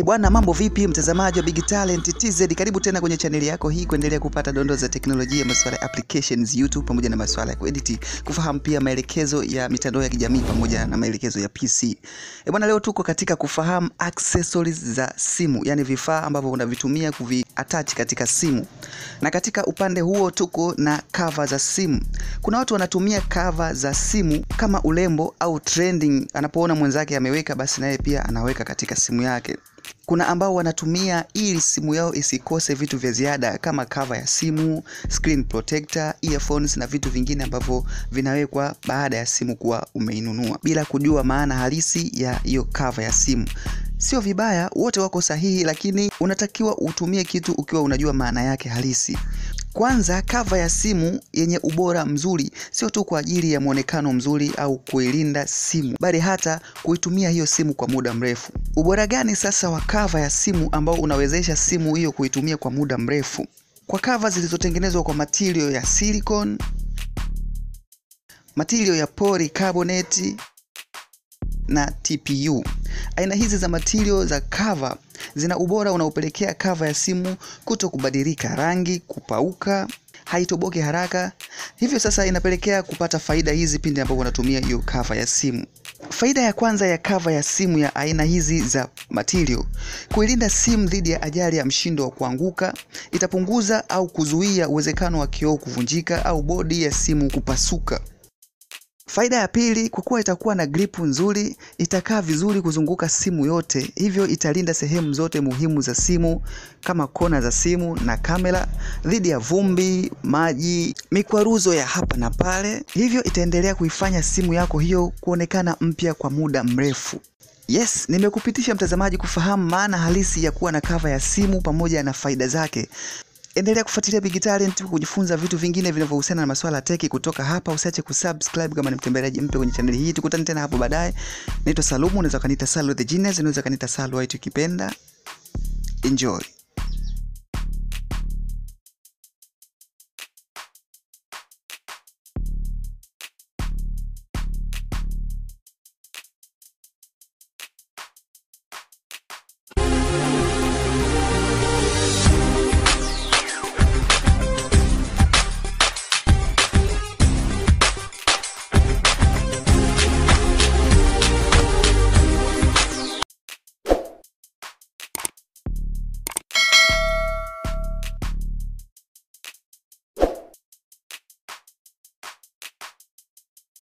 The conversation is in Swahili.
Bwana, mambo vipi mtazamaji wa Big Talent TZ? Karibu tena kwenye channel yako hii kuendelea kupata dondoo za teknolojia, masuala ya applications YouTube pamoja na masuala ya kuedit, kufahamu pia maelekezo ya mitandao ya kijamii pamoja na maelekezo ya PC. Bwana, leo tuko katika kufahamu accessories za simu, yani vifaa ambavyo unavitumia kuviattach katika simu. Na katika upande huo tuko na cover za simu. Kuna watu wanatumia cover za simu kama urembo au trending, anapoona mwenzake ameweka basi naye pia anaweka katika simu yake. Kuna ambao wanatumia ili simu yao isikose vitu vya ziada kama cover ya simu, screen protector, earphones na vitu vingine ambavyo vinawekwa baada ya simu kuwa umeinunua bila kujua maana halisi ya hiyo cover ya simu. Sio vibaya, wote wako sahihi, lakini unatakiwa utumie kitu ukiwa unajua maana yake halisi. Kwanza, cover ya simu yenye ubora mzuri sio tu kwa ajili ya muonekano mzuri au kuilinda simu, bali hata kuitumia hiyo simu kwa muda mrefu. Ubora gani sasa wa cover ya simu ambao unawezesha simu hiyo kuitumia kwa muda mrefu? Kwa cover zilizotengenezwa kwa material ya silicone, material ya polycarbonate na TPU. Aina hizi za material za cover zina ubora unaopelekea cover ya simu kuto kubadilika rangi, kupauka, haitoboke haraka. Hivyo sasa inapelekea kupata faida hizi pindi ambapo unatumia hiyo cover ya simu. Faida ya kwanza ya cover ya simu ya aina hizi za material: kuilinda simu dhidi ya ajali ya mshindo wa kuanguka. Itapunguza au kuzuia uwezekano wa kioo kuvunjika au bodi ya simu kupasuka. Faida ya pili, kwa kuwa itakuwa na grip nzuri, itakaa vizuri kuzunguka simu yote, hivyo italinda sehemu zote muhimu za simu kama kona za simu na kamera dhidi ya vumbi, maji, mikwaruzo ya hapa na pale. Hivyo itaendelea kuifanya simu yako hiyo kuonekana mpya kwa muda mrefu. Yes, nimekupitisha mtazamaji kufahamu maana halisi ya kuwa na cover ya simu pamoja na faida zake. Endelea kufuatilia Big Talent kujifunza vitu vingine vinavyohusiana na masuala ya tech kutoka hapa. Usiache kusubscribe kama ni mtembeleaji mpya kwenye channel hii. Tukutane tena hapo baadaye. Naitwa Salumu, unaweza kaniita Salu the Genius, unaweza kaniita Salu White ukipenda. Enjoy.